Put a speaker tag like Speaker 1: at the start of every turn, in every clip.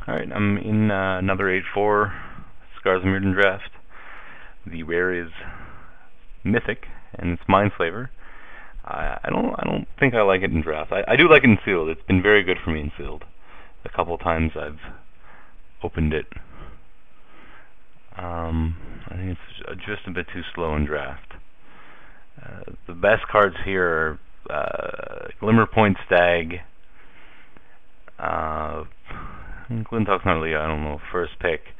Speaker 1: Alright, I'm in another 8-4 Scars of Mirrodin draft. The rare is Mythic, and it's Mindslaver. I don't think I like it in draft. I do like it in sealed. It's been very good for me in sealed. A couple times I've opened it. I think it's just a bit too slow in draft. The best cards here are Glimmerpoint Stag. Glinthawk's not really, I don't know, first pick.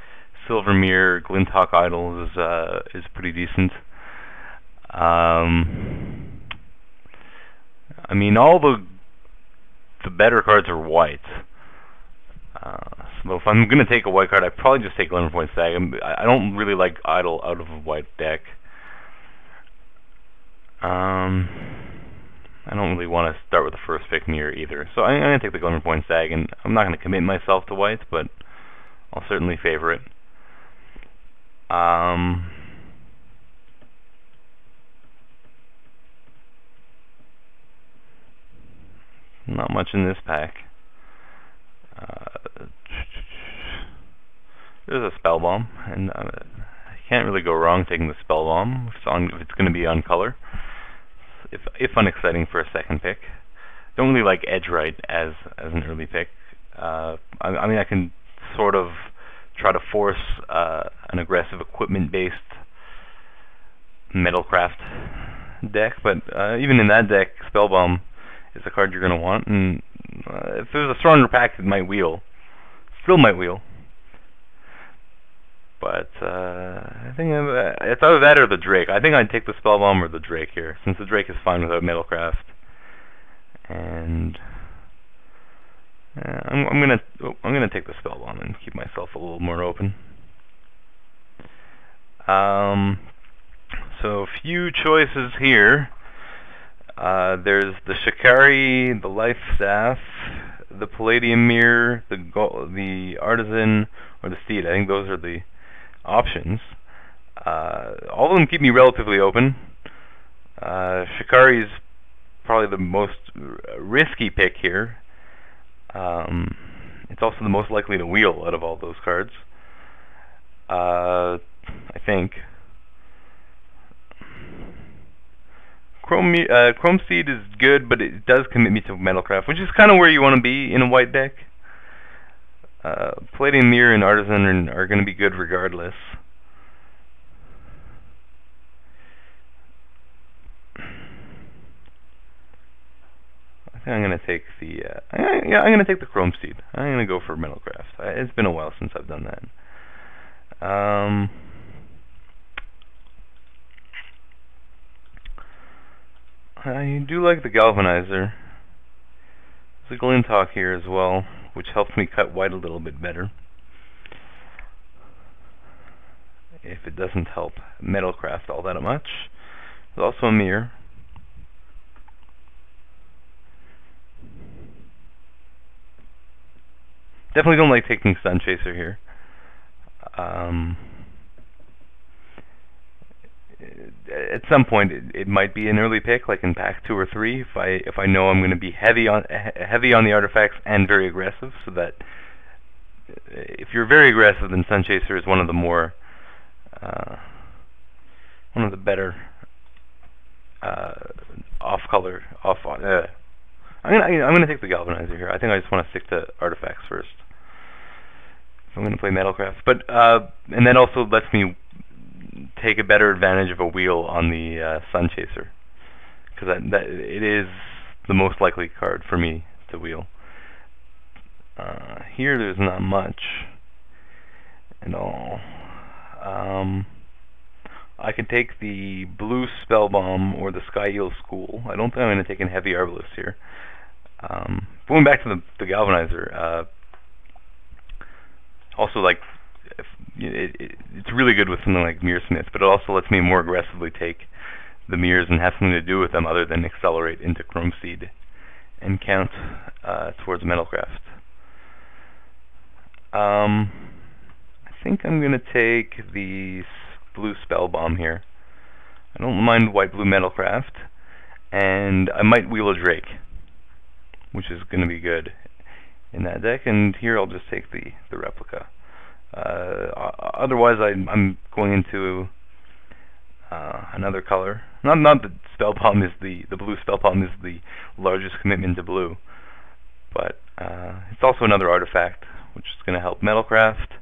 Speaker 1: Silver Mirror, Glinthawk Idol is pretty decent. I mean, all the better cards are white. So if I'm gonna take a white card, I'd probably just take Glimmerpoint Stag. I don't really like Idol out of a white deck. I don't really want to start with the first pick Mirror either, so I'm going to take the Glimmerpoint Stag, and I'm not going to commit myself to white, but I'll certainly favor it. Not much in this pack. There's a Spell Bomb, and I can't really go wrong taking the Spell Bomb if it's going to be on color. If unexciting for a second pick. Don't really like Edge Right as an early pick. I mean, I can sort of try to force an aggressive equipment-based Metalcraft deck, but even in that deck, Spellbomb is a card you're going to want, and if there's a stronger pack, it might wheel. Still might wheel. But I think it's either that or the Drake. I think I'd take the Spellbomb or the Drake here, since the Drake is fine without Metalcraft. And I'm gonna take the Spellbomb and keep myself a little more open. So a few choices here. There's the Shikari, the Life Staff, the Palladium Mirror, the Artisan, or the Steed. I think those are the options. All of them keep me relatively open. Shikari's probably the most risky pick here. It's also the most likely to wheel out of all those cards. I think. Chrome Seed is good, but it does commit me to Metalcraft, which is kind of where you want to be in a white deck. Palladium Mirror and Artisan are going to be good regardless. I think I'm going to take the I'm going to take the Chrome Seed. I'm going to go for Metalcraft. It's been a while since I've done that. I do like the Galvanizer. There's a Glinthawk here as well, which helps me cut white a little bit better. If it doesn't help Metalcraft all that much. There's also a Mirror. Definitely don't like taking Sunchaser here. At some point, it might be an early pick, like in pack 2 or 3, if I know I'm going to be heavy on the artifacts and very aggressive. So that if you're very aggressive, then Sunchaser is one of the more one of the better off-color. I'm gonna take the Galvanizer here. I think I just want to stick to artifacts first. I'm going to play Metalcraft, but and that also lets me take a better advantage of a wheel on the Sunchaser, because that it is the most likely card for me to wheel. Here there's not much at all. I can take the blue Spellbomb or the Sky Eel School. I don't think I'm going to take a heavy Arbalest here. Going back to the Galvanizer, also like it's really good with something like Mirrorsmith, but it also lets me more aggressively take the mirrors and have something to do with them other than accelerate into Chrome Seed and count towards Metalcraft. I think I'm going to take the blue Spellbomb here. I don't mind white-blue Metalcraft, and I might wheel a Drake, which is going to be good in that deck, and here I'll just take the replica. Otherwise, I'm going into another color. Not that Spellbomb is the blue Spellbomb is the largest commitment to blue, but it's also another artifact which is going to help Metalcraft,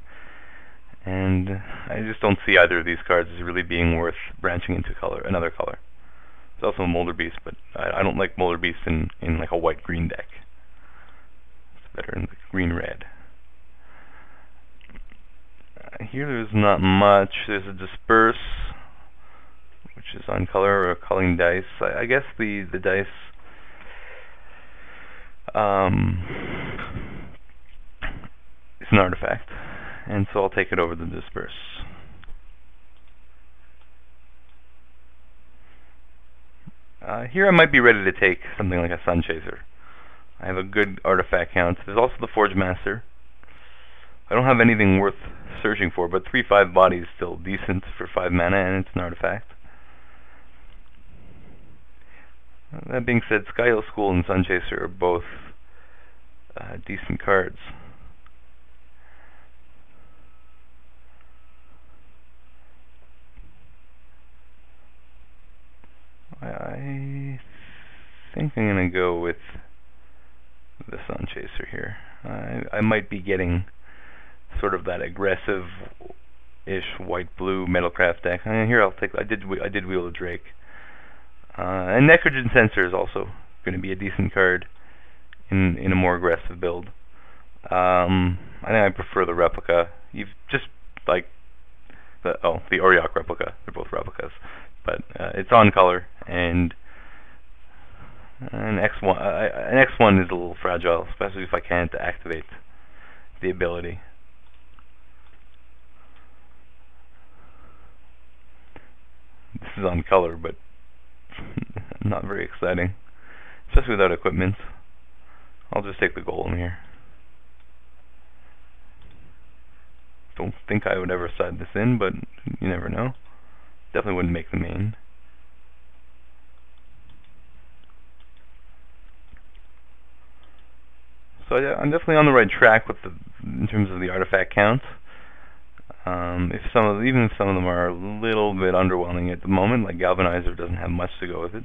Speaker 1: and I just don't see either of these cards as really being worth branching into another color. It's also a Molder Beast, but I don't like Molder Beast in like a white-green deck. It's better in the green-red. Here there's not much. There's a Disperse, which is on color, or culling dice. I guess the dice is an artifact, and so I'll take it over the Disperse. Here I might be ready to take something like a Sunchaser. I have a good artifact count. There's also the Forge Master. I don't have anything worth searching for, but 3/5 body is still decent for 5 mana, and it's an artifact. That being said, Sky Hill School and Sunchaser are both decent cards. I think I'm going to go with the Sunchaser here. I might be getting sort of that aggressive-ish white-blue Metalcraft deck. Here I did wheel a Drake. And Necrogen Sensor is also going to be a decent card in a more aggressive build. I think I prefer the replica. You've just like the Auriok replica. They're both replicas, but it's on color, and an X1 is a little fragile, especially if I can't activate the ability. This is on color, but not very exciting, especially without equipment. I'll just take the golem here. Don't think I would ever side this in, but you never know. Definitely wouldn't make the main. So yeah, I'm definitely on the right track with in terms of the artifact count. Even if some of them are a little bit underwhelming at the moment, like Galvanizer doesn't have much to go with it,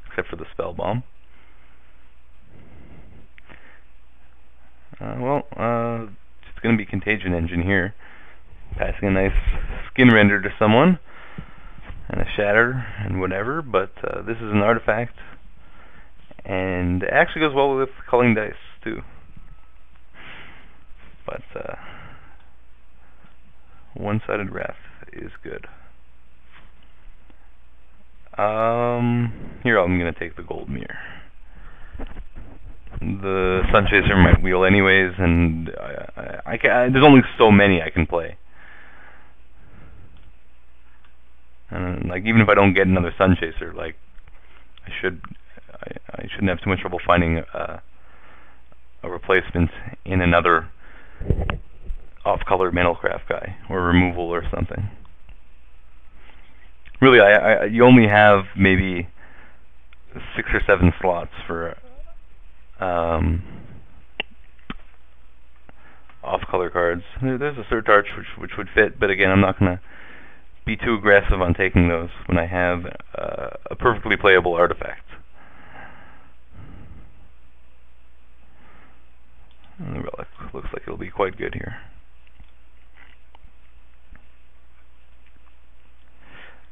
Speaker 1: except for the Spellbomb. It's going to be Contagion Engine here, passing a nice skin render to someone, and a shatter, and whatever, but this is an artifact, and it actually goes well with culling dice, too. But, one-sided Wrath is good. Here I'm going to take the Gold Mirror. The Sunchaser might wheel anyways, and there's only so many I can play. And like, even if I don't get another Sunchaser, like I shouldn't have too much trouble finding a replacement in another off-color Metalcraft guy, or removal or something. Really, you only have maybe 6 or 7 slots for off-color cards. There's a Search Arch which would fit, but again, I'm not going to be too aggressive on taking those when I have a perfectly playable artifact. And the Relic looks like it'll be quite good here.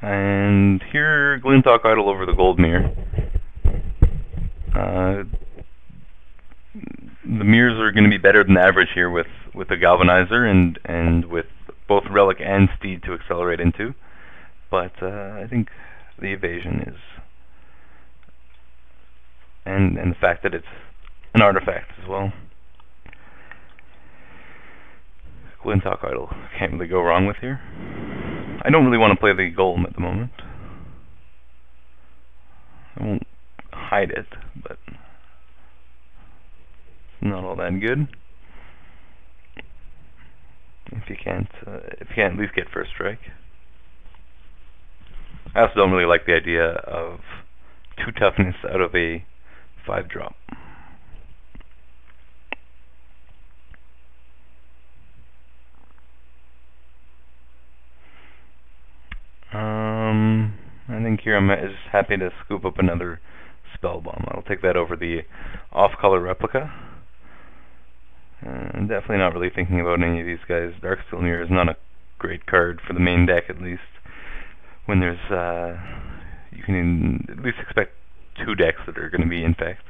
Speaker 1: And here, Glinthawk Idol over the Gold Mirror. The mirrors are going to be better than average here with the Galvanizer and with both Relic and Steed to accelerate into. But I think the evasion is, and the fact that it's an artifact as well. Glinthawk Idol can't really go wrong with here. I don't really want to play the Golem at the moment. I won't hide it, but it's not all that good. If you can't at least get first strike. I also don't really like the idea of 2 toughness out of a 5-drop. think here I'm just happy to scoop up another spell bomb. I'll take that over the off-color replica. I'm definitely not really thinking about any of these guys. Darksteel Mirror is not a great card for the main deck, at least. When there's, you can at least expect 2 decks that are going to be infect.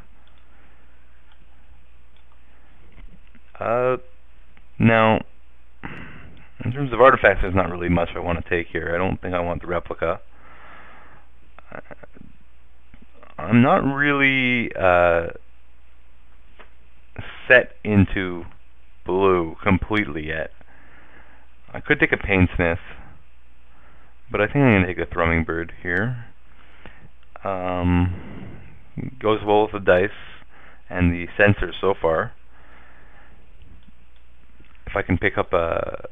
Speaker 1: Now, in terms of artifacts, there's not really much I want to take here. I don't think I want the replica. I'm not really set into blue completely yet. I could take a Painsmith, but I think I'm going to take a Thrumming Bird here. Goes well with the dice and the sensor so far. If I can pick up a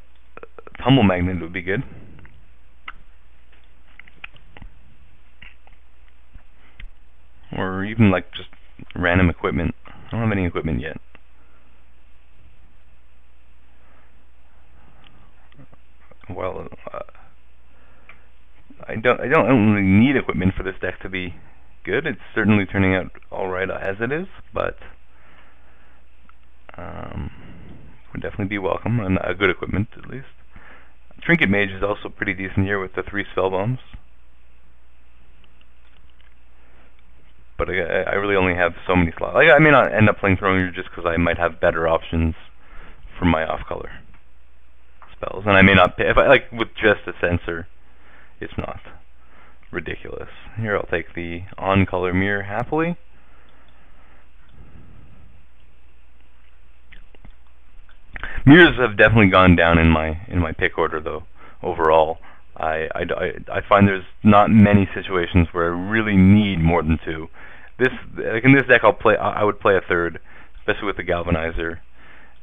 Speaker 1: Tumble Magnet, it would be good. Or even like just random equipment. I don't have any equipment yet. Well, I don't really need equipment for this deck to be good. It's certainly turning out alright as it is, but would definitely be welcome, and a good equipment at least. Trinket Mage is also pretty decent here with the 3 spell bombs. But I really only have so many slots. Like, I may not end up playing Thrumming just because I might have better options for my off-color spells, and I may not pay, if I like with just a sensor. It's not ridiculous. Here I'll take the on-color mirror happily. Mirrors have definitely gone down in my pick order though. Overall, I find there's not many situations where I really need more than 2. Like in this deck, I would play a 3rd, especially with the Galvanizer,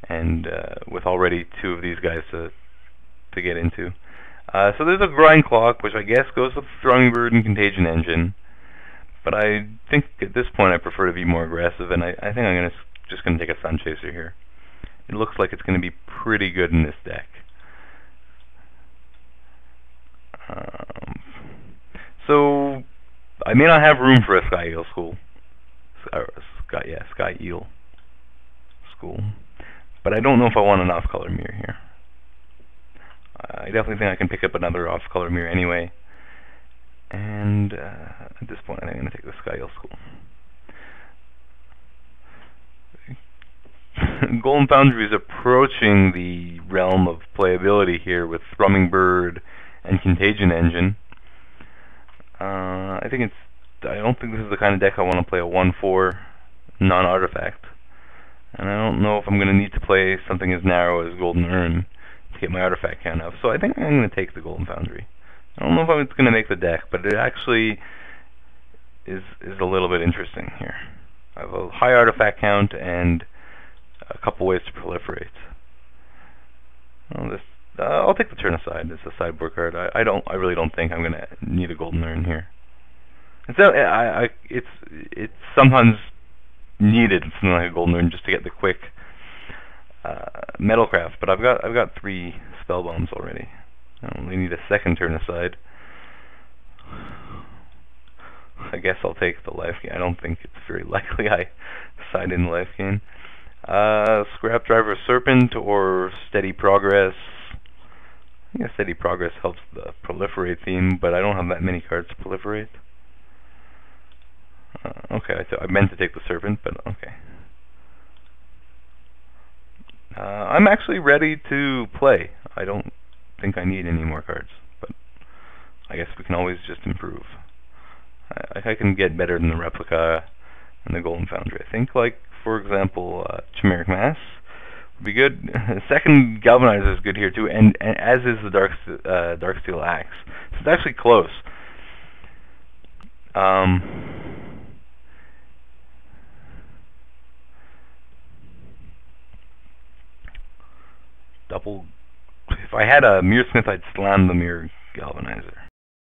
Speaker 1: and with already 2 of these guys to get into. So there's a Grind Clock, which I guess goes with Thrumming Bird and Contagion Engine, but I think at this point I prefer to be more aggressive, and I think I'm just gonna take a Sun Chaser here. It looks like it's going to be pretty good in this deck. So I may not have room for a Sky Eel School. Sky Eel School. But I don't know if I want an off-color mirror here. I definitely think I can pick up another off-color mirror anyway. And at this point I think I'm going to take the Sky Eel School. Golden Foundry is approaching the realm of playability here with Thrumming Bird and Contagion Engine. I don't think this is the kind of deck I want to play a 1/4 non-artifact. And I don't know if I'm going to need to play something as narrow as Golden Urn to get my artifact count up. So I think I'm going to take the Golden Foundry. I don't know if it's going to make the deck, but it actually is a little bit interesting here. I have a high artifact count and a couple ways to proliferate. Well, I'll take the Turn Aside. It's a sideboard card. I really don't think I'm going to need a Golden Urn here. It's sometimes needed something like a Golden Urn just to get the quick Metalcraft. But I've got 3 spell bombs already. I only need a second Turn Aside. I guess I'll take the life gain. I don't think it's very likely I side in the life gain. Scrap Driver Serpent or Steady Progress. I guess Steady Progress helps the proliferate theme, but I don't have that many cards to proliferate. Okay, I meant to take the Serpent, but okay. I'm actually ready to play. I don't think I need any more cards, but I guess we can always just improve. I can get better than the Replica and the Golden Foundry. I think, like, for example, Chimeric Mass would be good. Second Galvanizer is good here too, and as is the Darksteel Axe. So it's actually close. If I had a Mirrorsmith, I'd slam the Mirror Galvanizer.